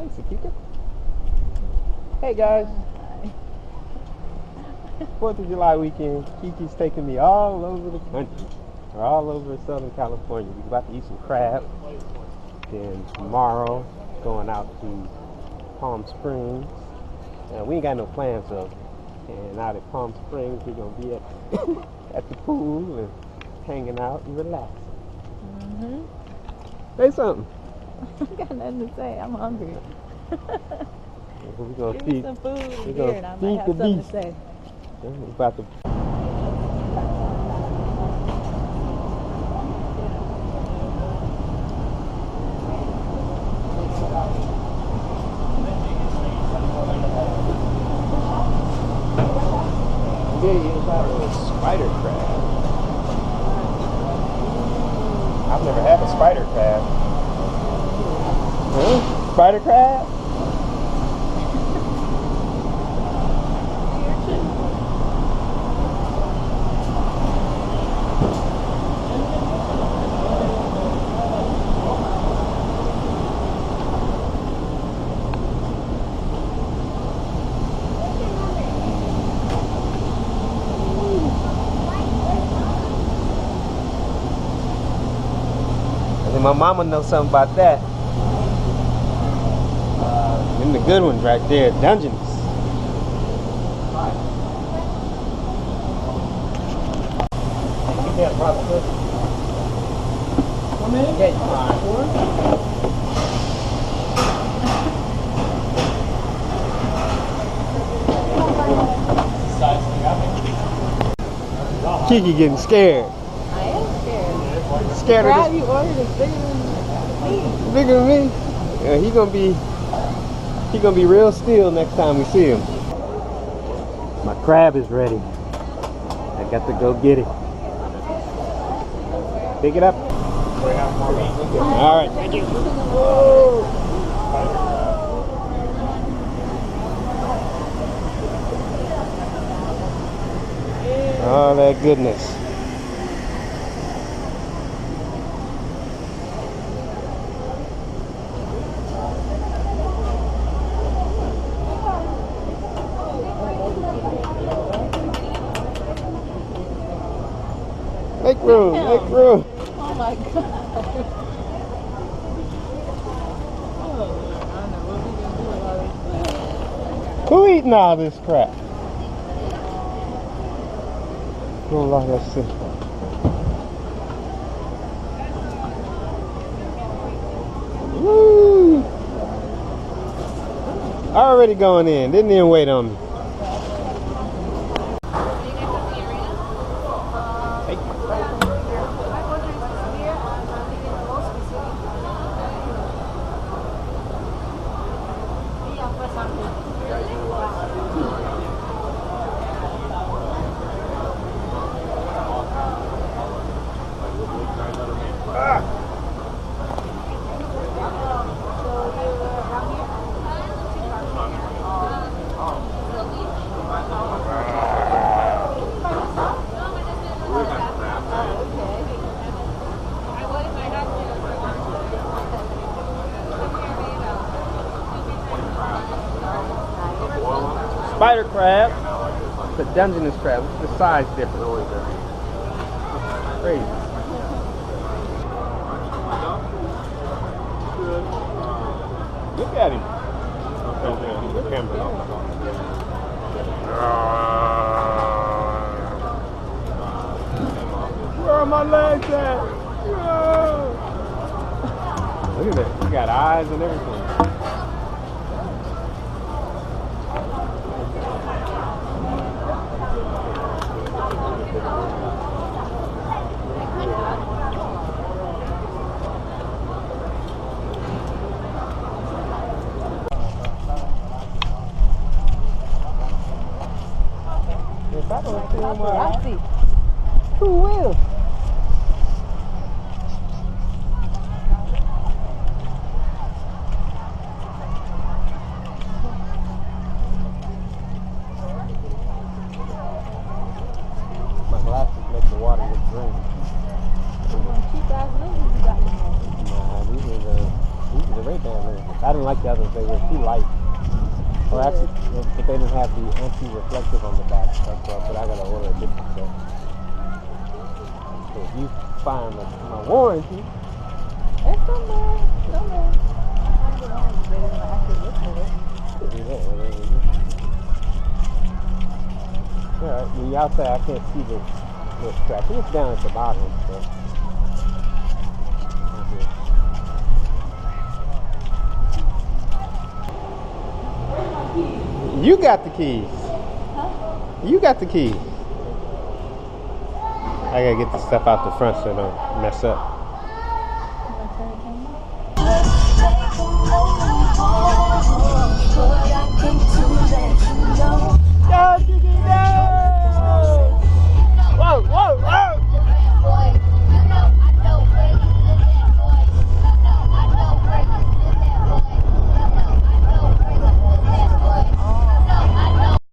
Thanks, Akika. Hey guys. 4th of July weekend, Kiki's taking me all over the country. We're all over Southern California. We're about to eat some crab. Then tomorrow, going out to Palm Springs. We ain't got no plans though. And out at Palm Springs, we're gonna be at the pool and hanging out and relaxing. Mm-hmm. Say something. I got nothing to say. I'm hungry. We're gonna Give me feed some food and we're beer, gonna and I might feed have the something beast. to say. We're about to. Spider crab. I've never had a spider crab. Huh? Spider crab? My mama knows something about that. Them the good ones right there, Dungeons. Yeah, probably. Come in? Yeah, fine. Kiki getting scared. I am scared. Scared the crab of this? you ordered is bigger than me. Bigger than me? Yeah, he gonna be real still next time we see him. My crab is ready. I got to go get it. Pick it up. All right, thank you. Oh, that goodness. Make room, make room. Oh my god. Oh, I don't know what we gonna do with all this. Who eating all this crap? Oh, Lord, let's see. Woo! Already going in. Didn't even wait on me. Spider crab. The Dungeness crab. The size different. Crazy. Look at him. Where are my legs at? Look at that. He got eyes and everything. Paparazzi. Who will? I didn't like the others. They were too light. Or actually, but they didn't have the anti-reflective on the back. So I said I gotta order a different set. So if you find my warranty, It's somewhere. Somewhere. I don't know. They didn't actually look for it. Alright, when you're outside, I can't see the scratch. It's down at the bottom. So. You got the keys. Huh? You got the keys. I gotta get the stuff out the front so I don't mess up.